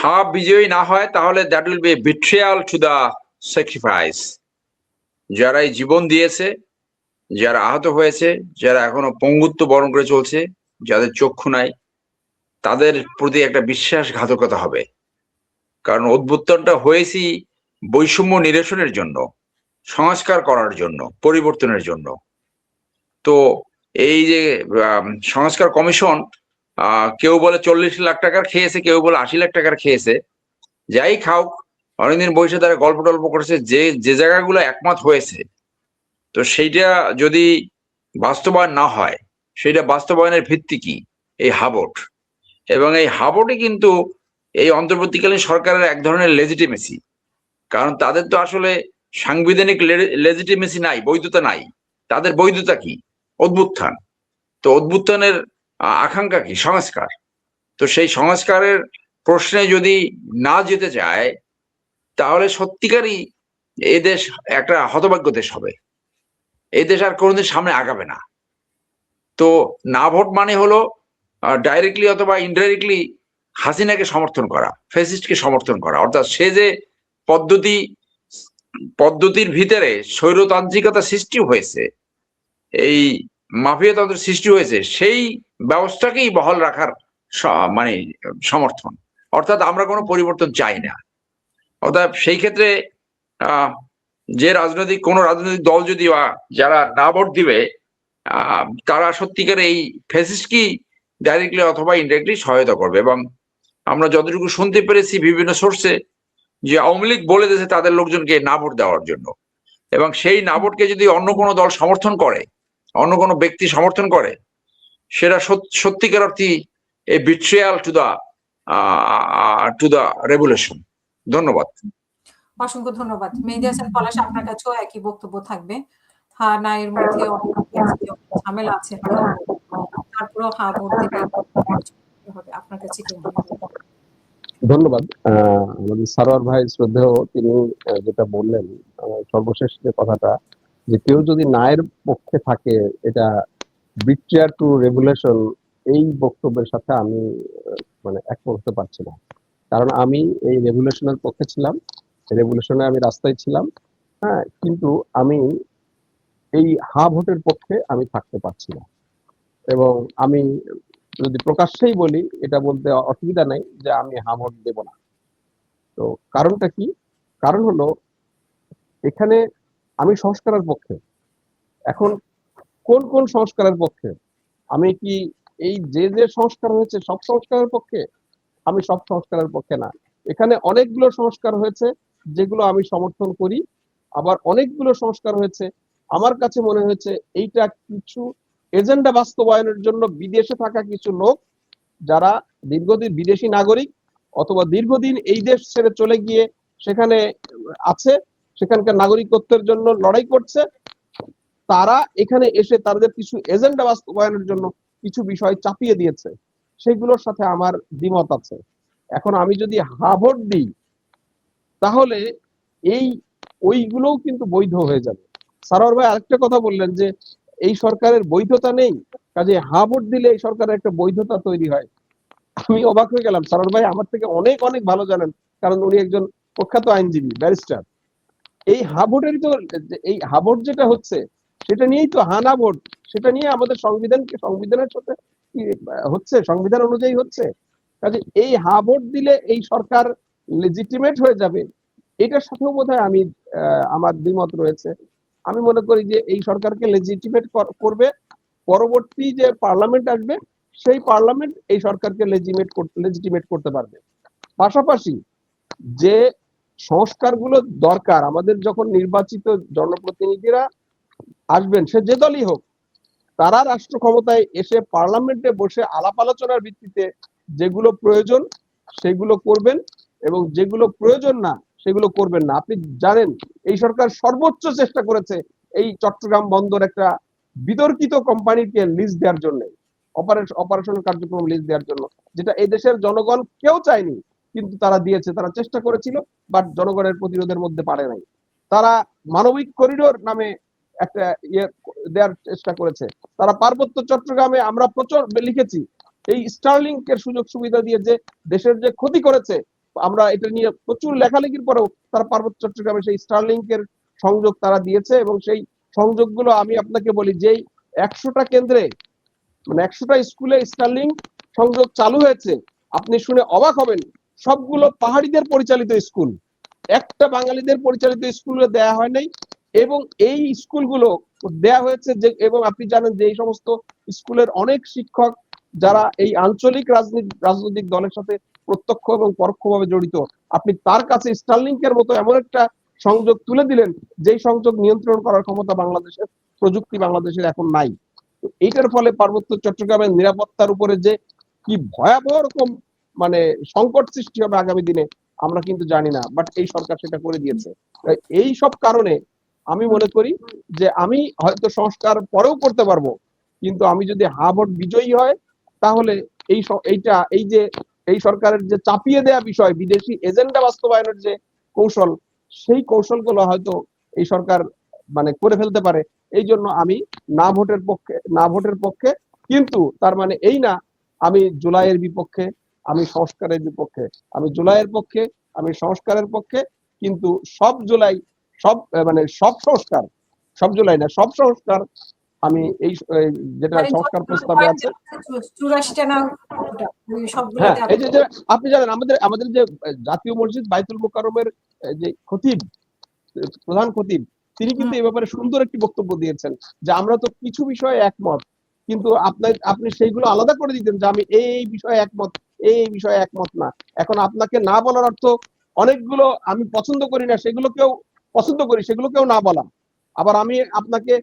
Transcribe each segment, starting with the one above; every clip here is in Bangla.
হাফ বিজয়ী না হয় তাহলে that will be betrayal to the sacrifice. যারা এই জীবন দিয়েছে, যারা আহত হয়েছে, যারা এখনো পঙ্গুত্ব বরণ করে চলছে, যাদের চক্ষু নাই, তাদের প্রতি একটা বিশ্বাসঘাতকতা হবে। কারণ অভ্যুত্থানটা হয়েছি বৈষম্য নিরসনের জন্য, সংস্কার করার জন্য, পরিবর্তনের জন্য। তো এই যে সংস্কার কমিশন, কেউ বলে 40 লাখ টাকার খেয়েছে, কেউ বলে 80 লাখ টাকার খেয়েছে। যাই খাও, অনেকদিন বসে তারা গল্প টল্প করেছে, যে যে জায়গাগুলো একমত হয়েছে, তো সেইটা যদি বাস্তবায়ন না হয়, সেটা বাস্তবায়নের ভিত্তি কি? এই হাবট। এবং এই হাবটই কিন্তু এই অন্তর্বর্তীকালীন সরকারের এক ধরনের লেজিটিমেসি। কারণ তাদের তো আসলে সাংবিধানিক লেজিটিমেসি নাই, বৈধতা নাই। তাদের বৈধতা কি? অভ্যুত্থান। তো অভ্যুত্থানের আকাঙ্ক্ষা কি? সংস্কার। তো সেই সংস্কারের প্রশ্নে যদি না যেতে চায়, তাহলে সত্যিকারই এই দেশ একটা হতভাগ্য দেশ হবে। এই দেশ আর কোনোদিন সামনে আগাবে না। তো না ভোট মানে হলো ডাইরেক্টলি অথবা ইনডাইরেক্টলি হাসিনাকে সমর্থন করা, ফ্যাসিস্টকে সমর্থন করা। অর্থাৎ সে যে পদ্ধতির ভিতরে স্বৈরতান্ত্রিকতা সৃষ্টি হয়েছে, এই মাফিয়াতন্ত্র সৃষ্টি হয়েছে, সেই ব্যবস্থাকেই বহাল রাখার মানে সমর্থন। অর্থাৎ আমরা কোনো পরিবর্তন চাই না। অর্থাৎ সেই ক্ষেত্রে যে কোনো রাজনৈতিক দল যদি বা যারা না ভোট দিবে, তারা সত্যিকার এই ফ্যাসিস্টকেই ডাইরেক্টলি অথবা ইনডাইরেক্টলি সহায়তা করবে। এবং আমরা যতটুকু শুনতে পেরেছি বিভিন্ন সোর্সে, যে আওয়ামী লীগ বলে দিয়েছে তাদের লোকজনকে না ভোট দেওয়ার জন্য। এবং সেই না ভোটকে যদি অন্য কোনো দল সমর্থন করে, অন্য কোনো ব্যক্তি সমর্থন করে, সেটা সত্যিকার অর্থে এ বিট্রিয়াল টু দা রেভলিউশন। ধন্যবাদ। অসংখ্য ধন্যবাদ। মেহেদী হাসান পলাশ, আপনার কাছেও একই বক্তব্য থাকবে। হ্যাঁ না, এর মধ্যে ঝামেলা আছে, তারপরেও হ্যাঁ ভোট দিবে হবে। আপনার কাছে কি মনে হয়? ধন্যবাদ। আমাদের সারোয়ার ভাই শ্রদ্ধেয়, তিনি যেটা বললেন সর্বশেষ যে কথাটা, যে কেউ যদি নায়ের পক্ষে থাকে, এটা বিট্রিয়ার টু রেভুলেশন, এই বক্তব্যের সাথে আমি মানে একমত হতে পারছি না। কারণ আমি এই রেভুলেশনের পক্ষে ছিলাম, রেভুলেশনে আমি রাস্তায় ছিলাম, হ্যাঁ, কিন্তু আমি এই হা ভোটের পক্ষে আমি থাকতে পারছি না। এবং আমি যদি প্রকাশ্যেই বলি, এটা বলতে অসুবিধা নেই যে আমি হা ভোট দেব না। তো কারণটা কি? কারণ হলো, এখানে আমি সংস্কারের পক্ষে। এখন কোন কোন সংস্কারের পক্ষে? আমি কি এই যে সংস্কার হয়েছে সব সংস্কারের পক্ষে? আমি সব সংস্কারের পক্ষে না। এখানে অনেকগুলো সংস্কার হয়েছে যেগুলো আমি সমর্থন করি, আবার অনেকগুলো সংস্কার হয়েছে আমার কাছে মনে হয়েছে এইটা কিছু এজেন্ডা বাস্তবায়নের জন্য বিদেশে থাকা কিছু লোক, যারা দীর্ঘদিন বিদেশি নাগরিক অথবা দীর্ঘদিন এই দেশ ছেড়ে চলে গিয়ে সেখানে আছে, সেখানকার নাগরিকত্বের জন্য লড়াই করছে, তারা এখানে এসে তাদের কিছু এজেন্ডা বাস্তবায়নের জন্য কিছু বিষয় চাপিয়ে দিয়েছে। সেগুলোর সাথে আমার দ্বিমত আছে। এখন আমি যদি হা ভোট দিই, তাহলে ওইগুলোও কিন্তু বৈধ হয়ে যাবে। সারোয়ার ভাই আরেকটা কথা বললেন যে এই সরকারের বৈধতা নেই, কাজে হা ভোট দিলে এই সরকারের একটা বৈধতা তৈরি হয়। আমি অবাক হয়ে গেলাম। সারোয়ার ভাই আমার থেকে অনেক অনেক ভালো জানেন, কারণ উনি একজন প্রখ্যাত আইনজীবী, ব্যারিস্টার। এই হা ভোটেরই তো, এই হা ভোট যেটা হচ্ছে সেটা নিয়েই তো হানা ভোট, সেটা নিয়ে আমাদের সংবিধানের সাথে হচ্ছে, সংবিধান অনুযায়ী হচ্ছে। কাজে এই হা ভোট দিলে এই সরকার লেজিটিমেট হয়ে যাবে, এটার সাথেও বোধহয় আমি আমার দ্বিমত রয়েছে। আমি মনে করি যে এই সরকারকে লেজিটিমেট করবে পরবর্তী যে পার্লামেন্ট আসবে, সেই পার্লামেন্ট এই সরকারকে লেজিটিমেট করতে পারবে। পাশাপাশি যে সংস্কারগুলো দরকার, আমাদের যখন নির্বাচিত জনপ্রতিনিধিরা আসবেন, সে যে দলই হোক, তারা রাষ্ট্র ক্ষমতায় এসে পার্লামেন্টে বসে আলাপ আলোচনার ভিত্তিতে যেগুলো প্রয়োজন সেগুলো করবেন, এবং যেগুলো প্রয়োজন না সেগুলো করবেন না। আপনি জানেন এই সরকার সর্বোচ্চ চেষ্টা করেছে এই চট্টগ্রাম বন্দর একটা বিতর্কিত কোম্পানিকে লিজ দেওয়ার জন্য, অপারেশন কার্যক্রম লিজ দেওয়ার জন্য, যেটা এই দেশের জনগণ কেউ চায়নি, কিন্তু তারা দিয়েছে। তারা চেষ্টা করেছিল, বাট জনগণের প্রতিরোধের মধ্যে পারে নাই। তারা মানবিক করিডোর নামে একটা দেওয়ার চেষ্টা করেছে। তারা পার্বত্য চট্টগ্রামে, আমরা প্রচুর লিখেছি, এই স্টারলিংকের সুযোগ সুবিধা দিয়ে যে দেশের যে ক্ষতি করেছে, আমরা এটা নিয়ে প্রচুর লেখালেখির পরেও তারা পার্বত্য চট্টগ্রামে সেই স্টারলিংকের সংযোগ তারা দিয়েছে, এবং সেই সংযোগগুলো আমি আপনাকে বলি, যেই 100টা কেন্দ্রে মানে 100টা স্কুলে স্টারলিংক সংযোগ চালু হয়েছে, আপনি শুনে অবাক হবেন, সবগুলো পাহাড়িদের পরিচালিত স্কুল, একটা বাঙালিদের পরিচালিত স্কুলে দেয়া হয় নাই। এবং এই স্কুলগুলো দেয়া হয়েছে যে, এবং আপনি জানেন যে এই সমস্ত স্কুলের অনেক শিক্ষক যারা এই আঞ্চলিক রাজনৈতিক দলের সাথে প্রত্যক্ষ এবং পরোক্ষভাবে জড়িত, আপনি তার কাছে স্টারলিংকের মতো এমন একটা সংযোগ তুলে দিলেন যেই সংযোগ নিয়ন্ত্রণ করার ক্ষমতা বাংলাদেশের, প্রযুক্তি বাংলাদেশের এখন নাই। তো এইটার ফলে পার্বত্য চট্টগ্রামের নিরাপত্তার উপরে যে কি ভয়াবহ রকম মানে সংকট সৃষ্টি হবে আগামী দিনে আমরা কিন্তু জানি না, বাট এই সরকার সেটা করে দিয়েছে। এই সব কারণে আমি মনে করি যে আমি হয়তো সংস্কার পরেও করতে পারবো, কিন্তু আমি যদি হা ভোট বিজয়ী হয়, তাহলে এই যে এই সরকারের যে চাপিয়ে দেয়া বিষয়, বিদেশি এজেন্ডা বাস্তবায়নের যে কৌশল, সেই কৌশলগুলো হয়তো এই সরকার মানে করে ফেলতে পারে। এই জন্য আমি না ভোটের পক্ষে, কিন্তু তার মানে এই না আমি জুলাইয়ের বিপক্ষে, আমি সংস্কারের বিপক্ষে। আমি জুলাইয়ের পক্ষে, আমি সংস্কারের পক্ষে, কিন্তু সব জুলাই, সব মানে সব সংস্কার, সব জুলাই না, সব সংস্কার আমি এই যেটা মানে সংস্কার প্রস্তাবে আছে। 84টা না কতটা ওই হ্যাঁ, সবগুলোতে এই যে আপনি জানেন আমাদের যে জাতীয় মসজিদ বাইতুল মোকাররমের যে খতিব, প্রধান খতিব, তিনি কিন্তু এই ব্যাপারে সুন্দর একটি বক্তব্য দিয়েছেন যে আমরা তো কিছু বিষয়ে একমত, কিন্তু আপনি সেইগুলো আলাদা করে দিতেন যে আমি এই বিষয়ে একমত, এই বিষয়ে একমত না। এখন আপনাকে না বলার অর্থ অনেকগুলো আমি পছন্দ করি না সেগুলোকেও পছন্দ করি, সেগুলোকেও না বলা। আবার আমি আপনাকে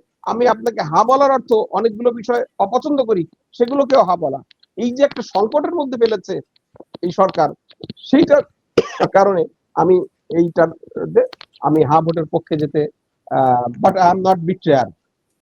হা বলার অর্থ অনেকগুলো বিষয় অপছন্দ করি, সেগুলোকেও হা বলা। এই যে একটা সংকটের মধ্যে ফেলেছে এই সরকার, সেইটার কারণে আমি এইটার আমি হা ভোটের পক্ষে যেতে, বাট আই এম নট বিট্রেয়ার।